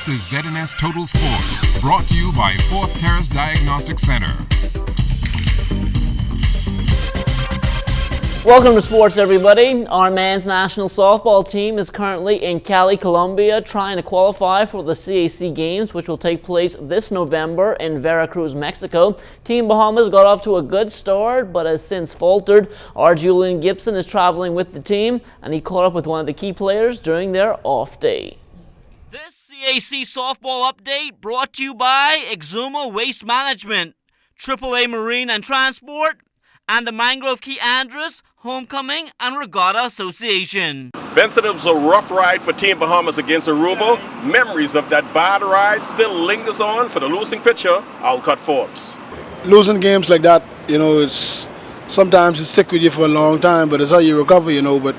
This is ZNS Total Sports, brought to you by Fourth Terrace Diagnostic Center. Welcome to sports, everybody. Our men's national softball team is currently in Cali, Colombia, trying to qualify for the CAC Games, which will take place this November in Veracruz, Mexico. Team Bahamas got off to a good start, but has since faltered. Our Julian Gibson is traveling with the team, and he caught up with one of the key players during their off day. This CAC softball update brought to you by Exuma Waste Management, AAA Marine and Transport, and the Mangrove Key Andrews Homecoming and Regatta Association. Benson, it was a rough ride for Team Bahamas against Aruba. Memories of that bad ride still lingers on for the losing pitcher, Alcott Forbes. Losing games like that, sometimes it stick with you for a long time, but it's how you recover, But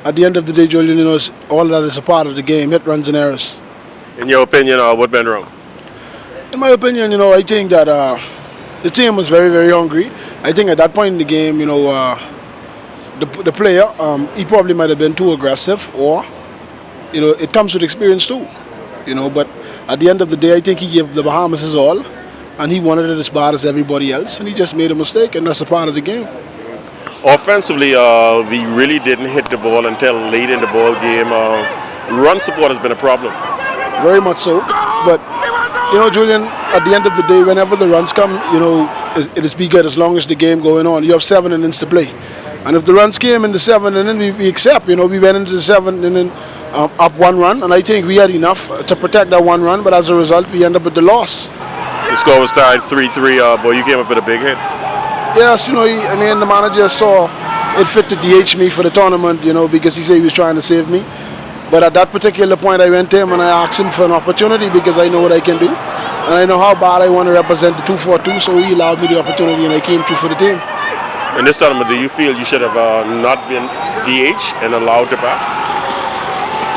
at the end of the day, Julian, all of that is a part of the game, hit, runs, and errors. In your opinion, what went wrong? In my opinion, I think that the team was very, very hungry. I think at that point in the game, the player, he probably might have been too aggressive, or, it comes with experience too, But at the end of the day, I think he gave the Bahamas his all, and he wanted it as bad as everybody else, and he just made a mistake, and that's a part of the game. Offensively, we really didn't hit the ball until late in the ball game. Run support has been a problem. Very much so, but Julian, at the end of the day, whenever the runs come, it is be good as long as the game going on. You have 7 innings to play, and if the runs came in the 7th inning, we accept. We went into the 7th inning up 1 run, and I think we had enough to protect that 1 run. But as a result, we end up with the loss. The score was tied 3-3. Boy, you came up with a big hit. Yes, the manager saw it fit to DH me for the tournament, because he said he was trying to save me. But at that particular point, I went to him and I asked him for an opportunity because I know what I can do. And I know how bad I want to represent the 242, so he allowed me the opportunity and I came through for the team. In this tournament, do you feel you should have not been DH and allowed to bat?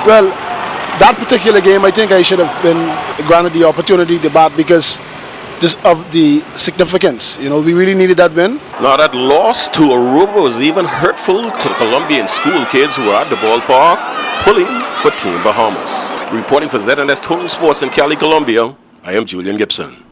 Well, that particular game, I think I should have been granted the opportunity to bat because of the significance. We really needed that win. Now, that loss to Aruba was even hurtful to the Colombian school kids who were at the ballpark pulling for Team Bahamas. Reporting for ZNS Total Sports in Cali, Colombia, I am Julian Gibson.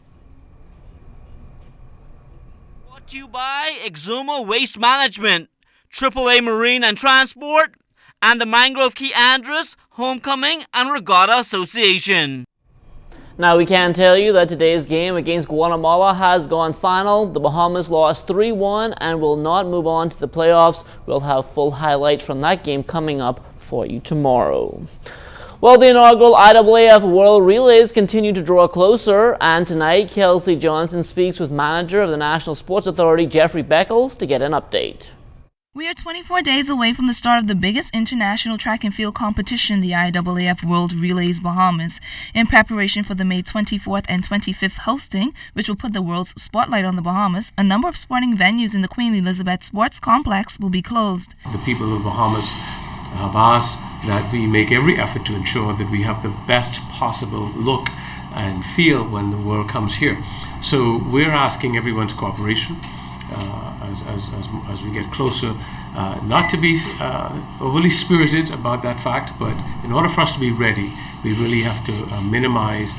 Brought to you by Exuma Waste Management, AAA Marine and Transport, and the Mangrove Key Andrews Homecoming and Regatta Association. Now, we can tell you that today's game against Guatemala has gone final. The Bahamas lost 3-1 and will not move on to the playoffs. We'll have full highlights from that game coming up for you tomorrow. Well, the inaugural IAAF World Relays continue to draw closer, and tonight Kelsey Johnson speaks with manager of the National Sports Authority, Jeffrey Beckles, to get an update. We are 24 days away from the start of the biggest international track and field competition, the IAAF World Relays Bahamas. In preparation for the May 24th and 25th hosting, which will put the world's spotlight on the Bahamas, a number of sporting venues in the Queen Elizabeth Sports Complex will be closed. The people of Bahamas have asked that we make every effort to ensure that we have the best possible look and feel when the world comes here. So we're asking everyone's cooperation as we get closer, not to be overly spirited about that fact, but in order for us to be ready, we really have to minimize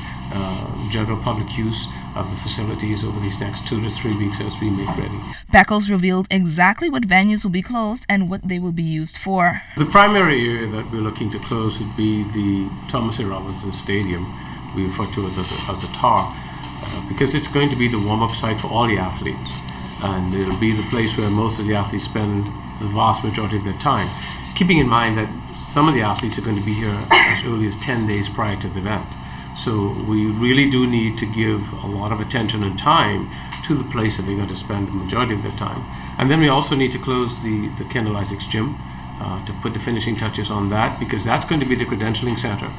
general public use of the facilities over these next 2 to 3 weeks as we make ready. Beckles revealed exactly what venues will be closed and what they will be used for. The primary area that we're looking to close would be the Thomas A. Robinson Stadium, we refer to it as a TAR, because it's going to be the warm-up site for all the athletes. And it'll be the place where most of the athletes spend the vast majority of their time. Keeping in mind that some of the athletes are going to be here as early as 10 days prior to the event. So we really do need to give a lot of attention and time to the place that they're going to spend the majority of their time. And then we also need to close the Kendall Isaacs Gym to put the finishing touches on that, because that's going to be the credentialing center.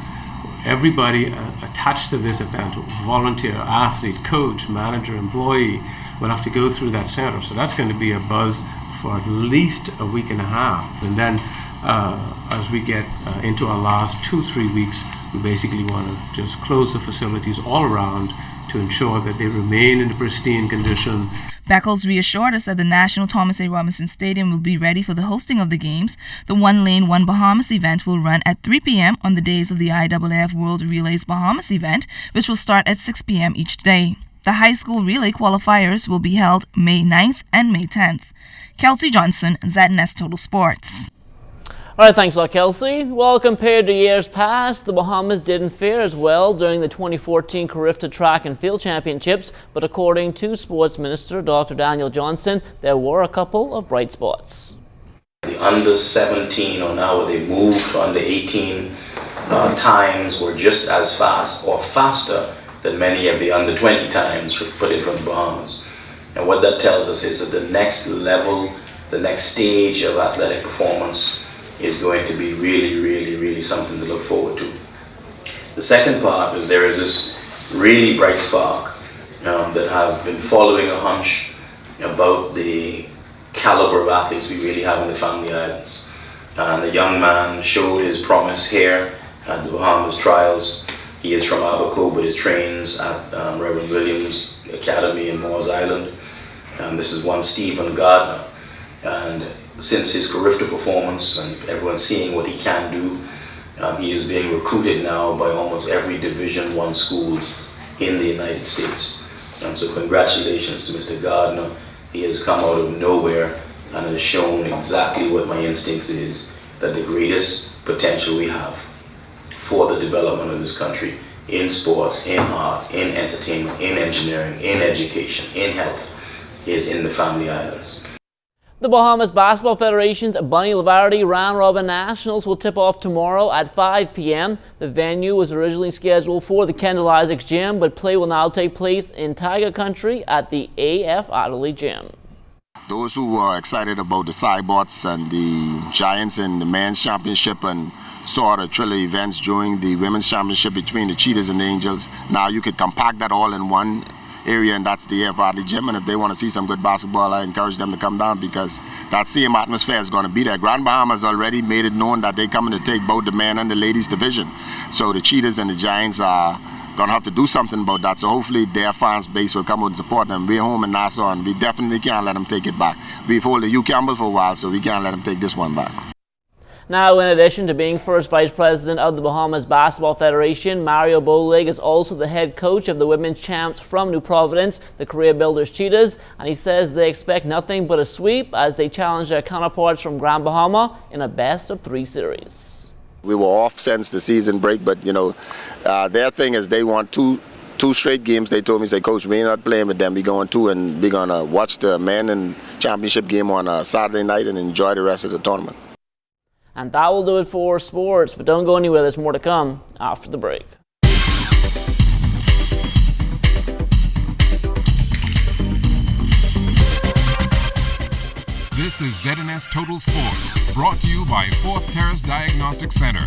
Everybody attached to this event, volunteer, athlete, coach, manager, employee, will have to go through that center. So that's going to be a buzz for at least a week and a half. And then as we get into our last 2-3 weeks, we basically want to just close the facilities all around to ensure that they remain in a pristine condition. Beckles reassured us that the National Thomas A. Robinson Stadium will be ready for the hosting of the games. The One Lane, One Bahamas event will run at 3 p.m. on the days of the IAAF World Relays Bahamas event, which will start at 6 p.m. each day. The high school relay qualifiers will be held May 9th and May 10th. Kelsey Johnson, ZNS Total Sports. All right, thanks a lot, Kelsey. Well, compared to years past, the Bahamas didn't fare as well during the 2014 Carifta Track and Field Championships, but according to Sports Minister Dr. Daniel Johnson, there were a couple of bright spots. The under 17 or now they moved to under 18 times were just as fast or faster than many of the under 20 times put in from the Bahamas. And what that tells us is that the next level, the next stage of athletic performance is going to be really something to look forward to. The second part is there is this really bright spark that have been following a hunch about the caliber of athletes we really have in the Family Islands. And the young man showed his promise here at the Bahamas Trials. He is from Abaco, but he trains at Reverend Williams Academy in Moores Island. This is one Stephen Gardner. And since his Carifta performance and everyone seeing what he can do, he is being recruited now by almost every Division I school in the United States. And so congratulations to Mr. Gardner. He has come out of nowhere and has shown exactly what my instincts is, that the greatest potential we have for the development of this country in sports, in art, in entertainment, in engineering, in education, in health is in the Family Islands. The Bahamas Basketball Federation's Bunny Lavarity Round Robin Nationals will tip off tomorrow at 5 p.m. The venue was originally scheduled for the Kendall Isaacs Gym, but play will now take place in Tiger Country at the A.F. Adderley Gym. Those who are excited about the Cybots and the Giants in the men's championship and saw the thriller events during the women's championship between the Cheetahs and the Angels, now you could compact that all in one area, and that's the A.F. Adderley Gym. And if they want to see some good basketball, I encourage them to come down because that same atmosphere is going to be there. Grand Bahamas already made it known that they're coming to take both the men and the ladies division. So the Cheetahs and the Giants are going to have to do something about that. So hopefully their fans base will come out and support them. We're home in Nassau and we definitely can't let them take it back. We've held the Hugh Campbell for a while, so we can't let them take this one back. Now, in addition to being first vice president of the Bahamas Basketball Federation, Mario Bolig is also the head coach of the women's champs from New Providence, the Career Builders Cheetahs, and he says they expect nothing but a sweep as they challenge their counterparts from Grand Bahama in a best-of-3 series. We were off since the season break, but their thing is they want two straight games. They told me, say, Coach, we're not playing with them. We're going to, and we're going to watch the men and championship game on a Saturday night and enjoy the rest of the tournament. And that will do it for sports, but don't go anywhere. There's more to come after the break. This is ZNS Total Sports, brought to you by Fourth Terrace Diagnostic Center.